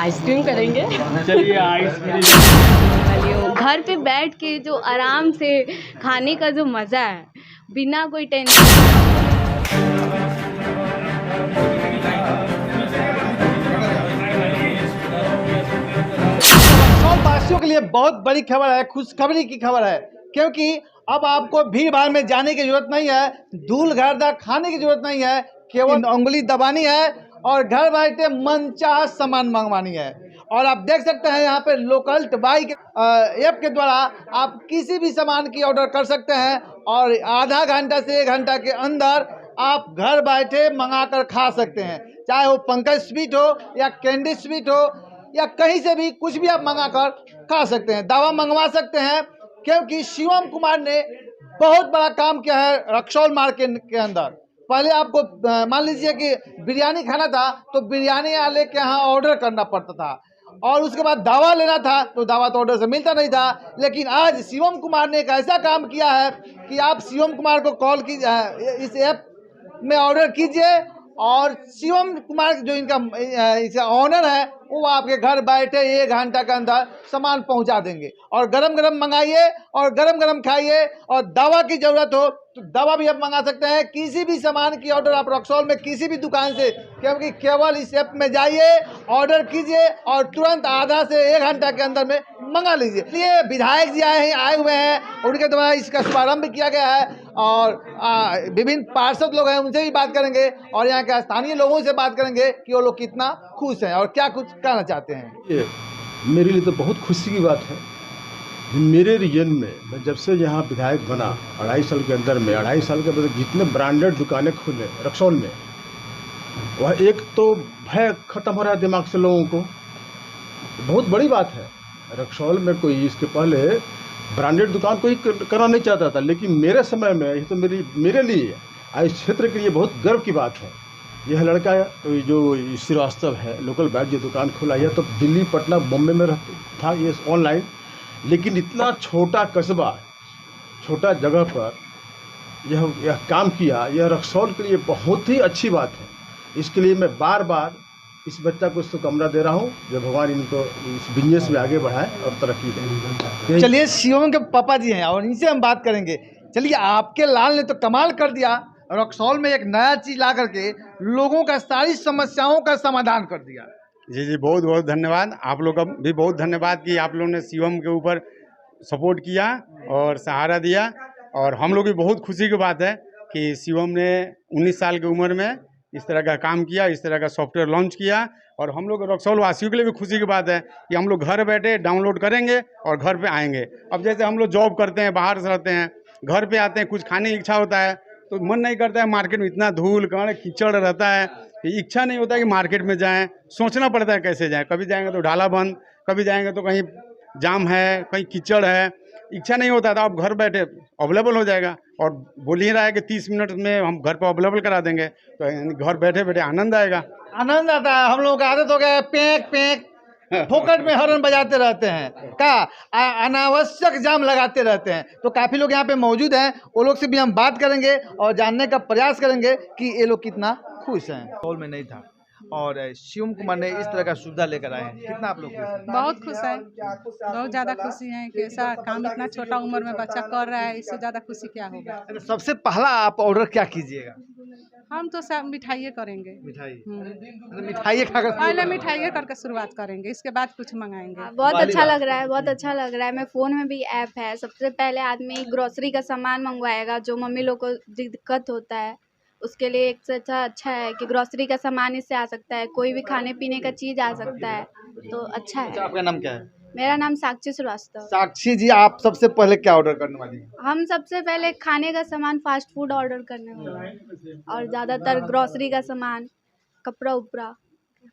Ice cream करेंगे। चलिए ice cream. घर पे बैठ के जो आराम से खाने का जो मज़ा है, बिना कोई टेंशन। रक्सौल वासियों के लिए बहुत बड़ी खबर है, खुशखबरी की खबर है, क्योंकि अब आपको भीड़ भाड़ में जाने की जरूरत नहीं है, धूल गर्दा खाने की जरूरत नहीं है, केवल उंगली दबानी है और घर बैठे मनचाहा सामान मंगवानी है। और आप देख सकते हैं यहाँ पे लोकल बाइक ऐप के द्वारा आप किसी भी सामान की ऑर्डर कर सकते हैं और आधा घंटा से 1 घंटा के अंदर आप घर बैठे मंगा कर खा सकते हैं। चाहे वो पंकज स्वीट हो या कैंडी स्वीट हो या कहीं से भी कुछ भी आप मंगा कर खा सकते हैं, दवा मंगवा सकते हैं, क्योंकि शिवम कुमार ने बहुत बड़ा काम किया है रक्सौल मार्केट के अंदर। पहले आपको मान लीजिए कि बिरयानी खाना था तो बिरयानी वाले के यहाँ ऑर्डर करना पड़ता था, और उसके बाद दवा लेना था तो दवा तो ऑर्डर से मिलता नहीं था। लेकिन आज शिवम कुमार ने एक ऐसा काम किया है कि आप शिवम कुमार को कॉल कीजिए, इस ऐप में ऑर्डर कीजिए और शिवम कुमार जो इनका इसका ऑनर है वो आपके घर बैठे 1 घंटा के अंदर सामान पहुंचा देंगे। और गरम गरम मंगाइए और गरम गरम खाइए, और दवा की ज़रूरत हो तो दवा भी आप मंगा सकते हैं। किसी भी सामान की ऑर्डर आप रक्सौल में किसी भी दुकान से, क्योंकि केवल इस ऐप में जाइए, ऑर्डर कीजिए और तुरंत आधा से 1 घंटा के अंदर में मंगा लीजिए। ये विधायक जी आए हुए हैं, उनके द्वारा इसका शुभारंभ किया गया है और विभिन्न पार्षद लोग हैं, उनसे भी बात करेंगे और यहाँ के स्थानीय लोगों से बात करेंगे कि वो लोग कितना खुश हैं और क्या कुछ कहना चाहते हैं। ये मेरे लिए तो बहुत खुशी की बात है। मेरे रीजन में मैं जब से यहाँ विधायक बना 2.5 साल के अंदर में, 2.5 साल के बाद जितने ब्रांडेड दुकानें खुले रक्सौल में, वह एक तो भय खत्म हो रहा है दिमाग से लोगों को, बहुत बड़ी बात है। रक्सौल में कोई इसके पहले ब्रांडेड दुकान कोई करना नहीं चाहता था, लेकिन मेरे समय में ये तो मेरे लिए इस क्षेत्र के लिए बहुत गर्व की बात है। यह लड़का जो श्रीवास्तव है, लोकल बैट जो दुकान खुला, यह तो दिल्ली, पटना, बॉम्बे में था ये ऑनलाइन, लेकिन इतना छोटा कस्बा, छोटा जगह पर यह काम किया, यह रक्सौल के लिए बहुत ही अच्छी बात है। इसके लिए मैं बार बार इस बच्चा को शुभकामना दे रहा हूँ, जो भगवान इनको इस बिजनेस में आगे बढ़ाए और तरक्की दे। चलिए शिवम के पापा जी हैं और इनसे हम बात करेंगे। चलिए, आपके लाल ने तो कमाल कर दिया, रक्सौल में एक नया चीज़ ला करके लोगों का सारी समस्याओं का समाधान कर दिया। जी बहुत बहुत धन्यवाद। आप लोग का भी बहुत धन्यवाद कि आप लोगों ने शिवम के ऊपर सपोर्ट किया और सहारा दिया, और हम लोग की बहुत खुशी की बात है कि शिवम ने 19 साल की उम्र में इस तरह का काम किया, इस तरह का सॉफ्टवेयर लॉन्च किया, और हम लोग रक्सौल वासियों के लिए भी खुशी की बात है कि हम लोग घर बैठे डाउनलोड करेंगे और घर पे आएंगे। अब जैसे हम लोग जॉब करते हैं, बाहर से रहते हैं, घर पे आते हैं, कुछ खाने की इच्छा होता है तो मन नहीं करता है, मार्केट में इतना धूल कण कीचड़ रहता है, इच्छा नहीं होता है कि मार्केट में जाएं, सोचना पड़ता है कैसे जाएं। कभी जाएंगे तो ढाला बंद, कभी जाएंगे तो कहीं जाम है, कहीं कीचड़ है, इच्छा नहीं होता था। अब घर बैठे अवेलेबल हो जाएगा, और बोल ही रहा है कि 30 मिनट में हम घर पर अवेलेबल करा देंगे, तो घर बैठे बैठे आनंद आएगा। आनंद आता है। हम लोगों का आदत हो गया है पैक पैक फोकट में हॉर्न बजाते रहते हैं, का अनावश्यक जाम लगाते रहते हैं। तो काफ़ी लोग यहाँ पे मौजूद हैं, वो लोग से भी हम बात करेंगे और जानने का प्रयास करेंगे कि ये लोग कितना खुश हैं। रक्सौल में नहीं था और शिवम कुमार ने इस तरह का सुविधा लेकर आए हैं, कितना आप लोग खुश हैं? बहुत खुश है, बहुत ज़्यादा खुशी है कि ऐसा काम इतना छोटा उम्र में बच्चा कर रहा है, इससे ज़्यादा खुशी क्या होगा। तो सबसे पहला आप ऑर्डर क्या कीजिएगा? हम तो सब मिठाइए करेंगे, मिठाई खाकर पहले मिठाइए करके शुरुआत करेंगे, इसके बाद कुछ मंगाएंगे। बहुत अच्छा लग रहा है, बहुत अच्छा लग रहा है। मैं फ़ोन में भी ऐप है, सबसे पहले आदमी ग्रोसरी का सामान मंगवाएगा, जो मम्मी लोग को दिक्कत होता है उसके लिए एक से अच्छा है कि ग्रोसरी का सामान इससे आ सकता है, कोई भी खाने पीने का चीज़ आ सकता है, तो अच्छा है। आपका नाम क्या है? मेरा नाम साक्षी श्रीवास्तव। साक्षी जी, आप सबसे पहले क्या ऑर्डर करने वाली हैं? हम सबसे पहले खाने का सामान, फास्ट फूड ऑर्डर करने वाले हैं, और ज़्यादातर ग्रोसरी का सामान, कपड़ा उपड़ा।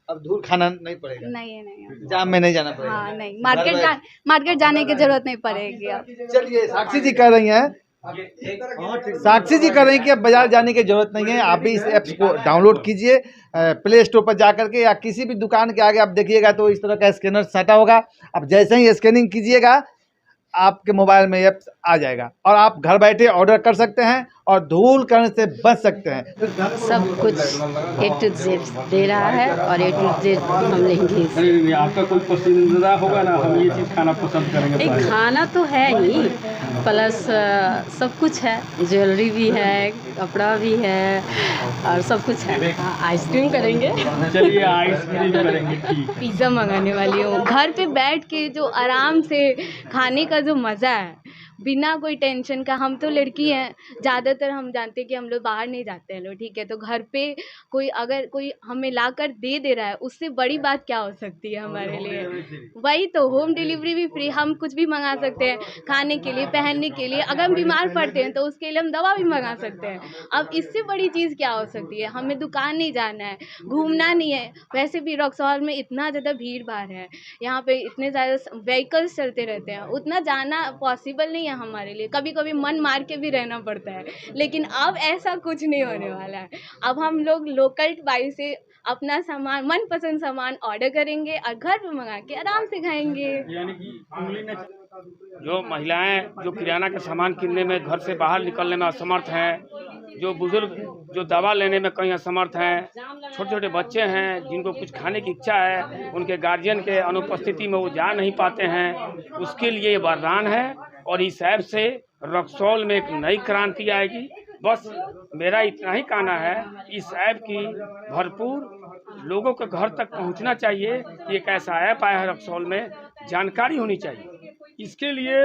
अब धूल खाना नहीं पड़ेगा? नहीं, जाम में नहीं जाना पड़ेगा? हाँ नहीं, मार्केट जाने की जरूरत नहीं पड़ेगी अब। चलिए, साक्षी जी कह रही हैं, साक्षी जी कह रही हैं कि अब बाजार जाने की जरूरत नहीं है, आप भी इस ऐप्स को डाउनलोड कीजिए प्ले स्टोर पर जा करके, या किसी भी दुकान के आगे आप देखिएगा तो इस तरह का स्कैनर सटा होगा। अब जैसे ही स्कैनिंग कीजिएगा आपके मोबाइल में ऐप आ जाएगा और आप घर बैठे ऑर्डर कर सकते हैं और धूल करने से बच सकते हैं। सब कुछ A to Z दे रहा है और A to Z हम लेंगे इसे। नहीं, आपका कोई पसंदीदा होगा ना, हम ये चीज़ खाना पसंद करेंगे। एक खाना तो है ही, प्लस सब कुछ है, ज्वेलरी भी है, कपड़ा भी है और सब कुछ है। आइसक्रीम करेंगे, चलिए आइसक्रीम करेंगे, ठीक। पिज़्ज़ा मंगाने वाली हूँ। घर पे बैठ के जो आराम से खाने का जो मज़ा है, बिना कोई टेंशन का। हम तो लड़की हैं, ज़्यादातर हम जानते हैं कि हम लोग बाहर नहीं जाते हैं लोग, ठीक है। तो घर पे कोई अगर कोई हमें ला कर दे रहा है, उससे बड़ी बात क्या हो सकती है हमारे लिए। वही तो, होम डिलीवरी भी फ्री, हम कुछ भी मंगा सकते हैं खाने के लिए, पहनने के लिए। अगर हम बीमार पड़ते हैं तो उसके लिए हम दवा भी मंगा सकते हैं। अब इससे बड़ी चीज़ क्या हो सकती है। हमें दुकान नहीं जाना है, घूमना नहीं है। वैसे भी रक्सौल में इतना ज़्यादा भीड़ भाड़ है, यहाँ पे इतने ज़्यादा व्हीकल्स चलते रहते हैं, उतना जाना पॉसिबल नहीं है हमारे लिए। कभी कभी मन मार के भी रहना पड़ता है, लेकिन अब ऐसा कुछ नहीं होने वाला है। अब हम लोग लोकल बाई से अपना सामान, मनपसंद सामान ऑर्डर करेंगे और घर पे मंगा के आराम से खाएंगे। यानी कि उंगली न जो महिलाएं जो किराना के सामान किनने में, घर से बाहर निकलने में असमर्थ हैं, जो बुजुर्ग जो दवा लेने में कहीं असमर्थ हैं, छोटे छोटे बच्चे हैं जिनको कुछ खाने की इच्छा है, उनके गार्जियन के अनुपस्थिति में वो जा नहीं पाते हैं, उसके लिए ये वरदान है। और इस ऐप से रक्सौल में एक नई क्रांति आएगी। बस मेरा इतना ही कहना है, इस ऐप की भरपूर लोगों के घर तक पहुंचना चाहिए कि एक ऐसा ऐप आया है रक्सौल में, जानकारी होनी चाहिए। इसके लिए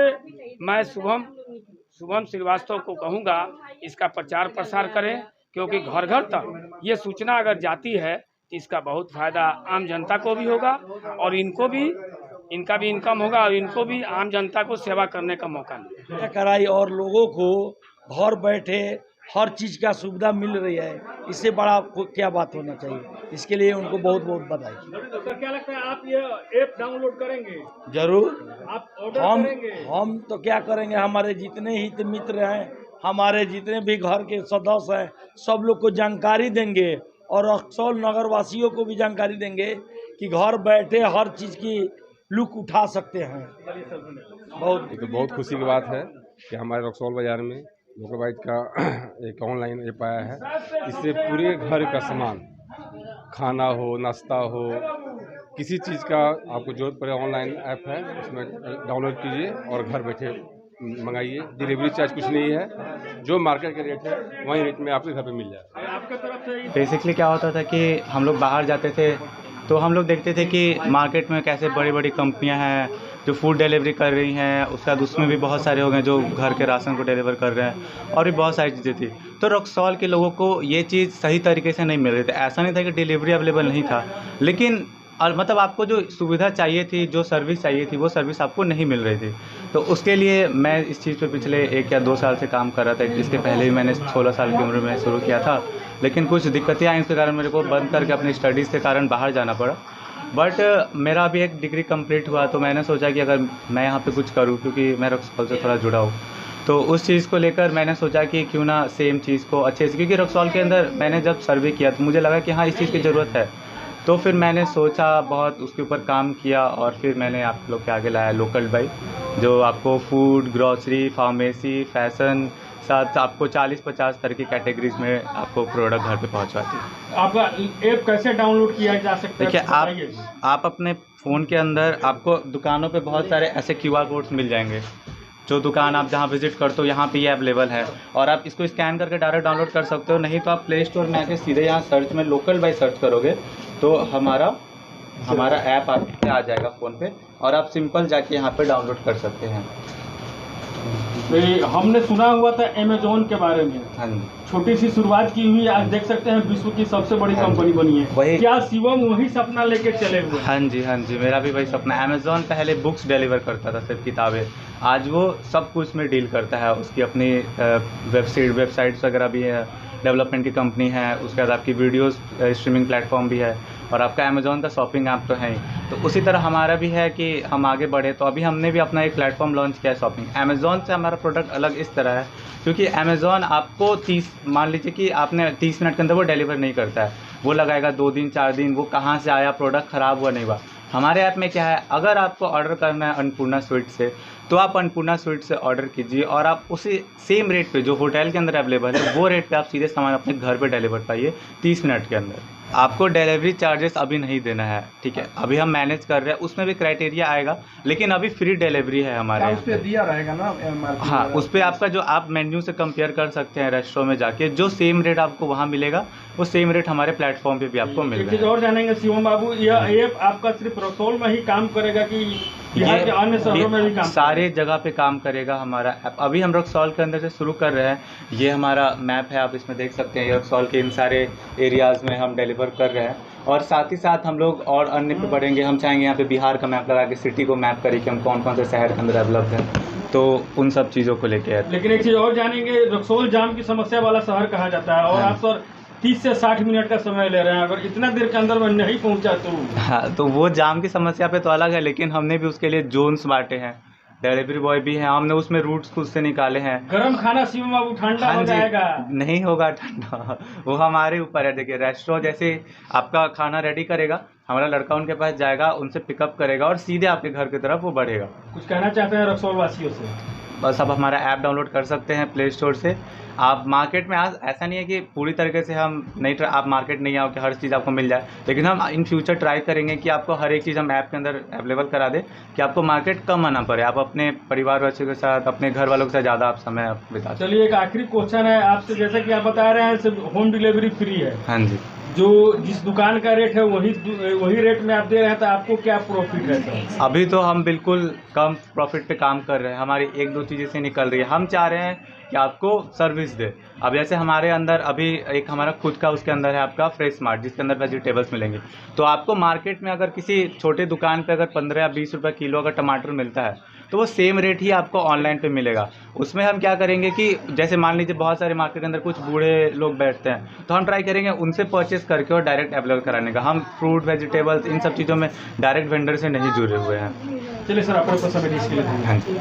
मैं शुभम श्रीवास्तव को कहूँगा, इसका प्रचार प्रसार करें, क्योंकि घर घर तक ये सूचना अगर जाती है तो इसका बहुत फ़ायदा आम जनता को भी होगा और इनका भी इनकम होगा और इनको भी आम जनता को सेवा करने का मौका मिलेगा। कराई और लोगों को घर बैठे हर चीज़ का सुविधा मिल रही है, इससे बड़ा क्या बात होना चाहिए। इसके लिए उनको बहुत बहुत बधाई। तो क्या लगता है, आप ये ऐप डाउनलोड करेंगे? जरूर, आप ऑर्डर करेंगे? हम तो क्या करेंगे, हमारे जितने हित मित्र हैं, हमारे जितने भी घर के सदस्य हैं, सब लोग को जानकारी देंगे और रक्सौल नगर वासियों को भी जानकारी देंगे कि घर बैठे हर चीज़ की लुक उठा सकते हैं। बहुत खुशी की बात है कि हमारे रक्सौल बाज़ार में लोकल बाइट का एक ऑनलाइन ऐप आया है। इससे पूरे घर का सामान, खाना हो, नाश्ता हो, किसी चीज़ का आपको जरूरत पड़े, ऑनलाइन ऐप है, उसमें डाउनलोड कीजिए और घर बैठे मंगाइए। डिलीवरी चार्ज कुछ नहीं है, जो मार्केट का रेट है वही रेट में आपके घर पे मिल जाए। बेसिकली क्या होता था कि हम लोग बाहर जाते थे तो हम लोग देखते थे कि मार्केट में कैसे बड़ी बड़ी कंपनियां हैं जो फूड डिलीवरी कर रही हैं, उसके बाद उसमें भी बहुत सारे हो गए जो घर के राशन को डिलीवर कर रहे हैं और भी बहुत सारी चीज़ें थी। तो रक्सौल के लोगों को ये चीज़ सही तरीके से नहीं मिल रही थी। ऐसा नहीं था कि डिलीवरी अवेलेबल नहीं था, लेकिन और मतलब आपको जो सुविधा चाहिए थी, जो सर्विस चाहिए थी, वो सर्विस आपको नहीं मिल रही थी। तो उसके लिए मैं इस चीज़ पे पिछले 1 या 2 साल से काम कर रहा था। इसके पहले भी मैंने 16 साल की उम्र में शुरू किया था, लेकिन कुछ दिक्कतें आई, उसके कारण मेरे को बंद करके अपनी स्टडीज़ के कारण बाहर जाना पड़ा। बट मेरा अभी एक डिग्री कंप्लीट हुआ, तो मैंने सोचा कि अगर मैं यहाँ पे कुछ करूँ, क्योंकि मैं रक्सौल से थोड़ा जुड़ा हूँ, तो उस चीज़ को लेकर मैंने सोचा कि क्यों ना सेम चीज़ को अच्छे से, क्योंकि रक्सौल के अंदर मैंने जब सर्वे किया तो मुझे लगा कि हाँ इस चीज़ की ज़रूरत है। तो फिर मैंने सोचा, बहुत उसके ऊपर काम किया और फिर मैंने आप लोग के आगे लाया लोकल बाई, जो आपको फूड, ग्रॉसरी, फार्मेसी, फैशन, साथ आपको 40-50 तरह की कैटेगरीज में आपको प्रोडक्ट घर पे पहुंचवाती है। आपका ऐप कैसे डाउनलोड किया जा सकता है? देखिए, आप अपने फ़ोन के अंदर आपको दुकानों पे बहुत सारे ऐसे QR कोड्स मिल जाएंगे, जो दुकान आप जहाँ विज़िट करते हो यहाँ पे ये अवेलेबल है और आप इसको स्कैन करके डायरेक्ट डाउनलोड कर सकते हो। नहीं तो आप प्ले स्टोर में आके सीधे यहाँ सर्च में लोकल बाई सर्च करोगे तो हमारा ऐप आपके आ जाएगा फ़ोन पे और आप सिंपल जाके यहाँ पे डाउनलोड कर सकते हैं। हमने सुना हुआ था अमेज़न के बारे में, हाँ जी, छोटी सी शुरुआत की हुई, आज देख सकते हैं विश्व की सबसे बड़ी कंपनी बनी है। वही, क्या शिवम वही सपना लेके चले हुए? हाँ जी, मेरा भी वही सपना है। अमेज़न पहले बुक्स डिलीवर करता था, सिर्फ किताबें, आज वो सब कुछ में डील करता है। उसकी अपनी वेबसाइट्स वगैरह भी है, डेवलपमेंट की कंपनी है, उसके बाद आपकी वीडियोस स्ट्रीमिंग प्लेटफॉर्म भी है और आपका अमेज़न का शॉपिंग ऐप तो है ही। तो उसी तरह हमारा भी है कि हम आगे बढ़े, तो अभी हमने भी अपना एक प्लेटफॉर्म लॉन्च किया है शॉपिंग। अमेज़न से हमारा प्रोडक्ट अलग इस तरह है क्योंकि अमेज़न आपको मान लीजिए कि आपने 30 मिनट के अंदर वो डिलीवर नहीं करता है, वो लगाएगा 2 दिन 4 दिन, वो कहाँ से आया, प्रोडक्ट ख़राब हुआ नहीं हुआ। हमारे ऐप में क्या है, अगर आपको ऑर्डर करना है अन्नपूर्णा स्वीट से तो आप अन्नपूर्णा स्वीट से ऑर्डर कीजिए और आप उसी सेम रेट पे जो होटल के अंदर अवेलेबल है वो रेट पे आप सीधे सामान अपने घर पे डिलीवर पाइए 30 मिनट के अंदर। आपको डिलीवरी चार्जेस अभी नहीं देना है, ठीक है, अभी हम मैनेज कर रहे हैं, उसमें भी क्राइटेरिया आएगा, लेकिन अभी फ्री डिलीवरी है हमारे यहाँ पे। दिया रहेगा ना MRP? हाँ, उस पर आपका जो आप मेन्यू से कंपेयर कर सकते हैं रेस्टोरेंट में जाके, जो सेम रेट आपको वहाँ मिलेगा वो सेम रेट हमारे प्लेटफॉर्म पे भी आपको मिल एक चीज रहा है। और जानेंगे शिवम बाबू, यह ऐप आपका सिर्फ रक्सौल में ही काम करेगा कि बिहार के अन्य शहरों में भी काम सारे जगह पे काम करेगा हमारा ऐप। अभी हम रक्सौल के अंदर से शुरू कर रहे हैं। ये हमारा मैप है, आप इसमें देख सकते हैं, ये रक्सौल के इन सारे एरियाज़ में हम डिलीवर कर रहे हैं और साथ ही साथ हम लोग और अन्य पे बढ़ेंगे। हम चाहेंगे यहाँ पे बिहार का मैप लगा के सिटी को मैप करें कि हम कौन कौन से शहर के अंदर डेवलप हैं, तो उन सब चीज़ों को लेके। लेकिन एक चीज़ और जानेंगे, रक्सौल जाम की समस्या वाला शहर कहा जाता है और आप सर 30 से 60 मिनट का समय ले रहे हैं, अगर इतना देर के अंदर में नहीं पहुंचा तो? हाँ, तो वो जाम की समस्या पे तो अलग है, लेकिन हमने भी उसके लिए जोन्स बांटे हैं, डिलीवरी बॉय भी हैं, हमने उसमें रूट्स खुद से निकाले हैं। गरम खाना शिवम बाबू ठंडा हो जाएगा? नहीं होगा ठंडा, वो हमारे ऊपर है। देखिए, रेस्टोरेंट जैसे आपका खाना रेडी करेगा, हमारा लड़का उनके पास जाएगा, उनसे पिकअप करेगा और सीधे आपके घर की तरफ वो बढ़ेगा। कुछ कहना चाहते हैं रक्सौल वासियों से? बस आप हमारा ऐप डाउनलोड कर सकते हैं प्ले स्टोर से। आप मार्केट में आज ऐसा नहीं है कि पूरी तरीके से हम नहीं, आप मार्केट नहीं आओ कि हर चीज़ आपको मिल जाए, लेकिन हम इन फ्यूचर ट्राई करेंगे कि आपको हर एक चीज़ हम ऐप के अंदर अवेलेबल करा दें कि आपको मार्केट कम आना पड़े, आप अपने परिवार बच्चों के साथ, अपने घर वालों के साथ ज़्यादा आप समय आप बिता। चलिए, एक आखिरी क्वेश्चन है आपसे, जैसे कि आप बता रहे हैं सिर्फ होम डिलीवरी फ्री है। हाँ जी। जो जिस दुकान का रेट है वही रेट में आप दे रहे हैं, तो आपको क्या प्रॉफिट रहता है? अभी तो हम बिल्कुल कम प्रॉफिट पे काम कर रहे हैं, हमारी एक दो चीज़ें से निकल रही है। हम चाह रहे हैं कि आपको सर्विस दे। अब जैसे हमारे अंदर अभी एक हमारा खुद का उसके अंदर है आपका फ्रेश मार्ट, जिसके अंदर वेजिटेबल्स मिलेंगे। तो आपको मार्केट में अगर किसी छोटे दुकान पे अगर 15 या 20 रुपये किलो अगर टमाटर मिलता है, तो वो सेम रेट ही आपको ऑनलाइन पे मिलेगा। उसमें हम क्या करेंगे कि जैसे मान लीजिए बहुत सारे मार्केट के अंदर कुछ बूढ़े लोग बैठते हैं, तो हम ट्राई करेंगे उनसे परचेस करके और डायरेक्ट अवेलेबल कराने का। हम फ्रूट, वेजिटेबल्स, इन सब चीज़ों में डायरेक्ट वेंडर से नहीं जुड़े हुए हैं। चलिए सर, आपको समय के लिए हाँ जी।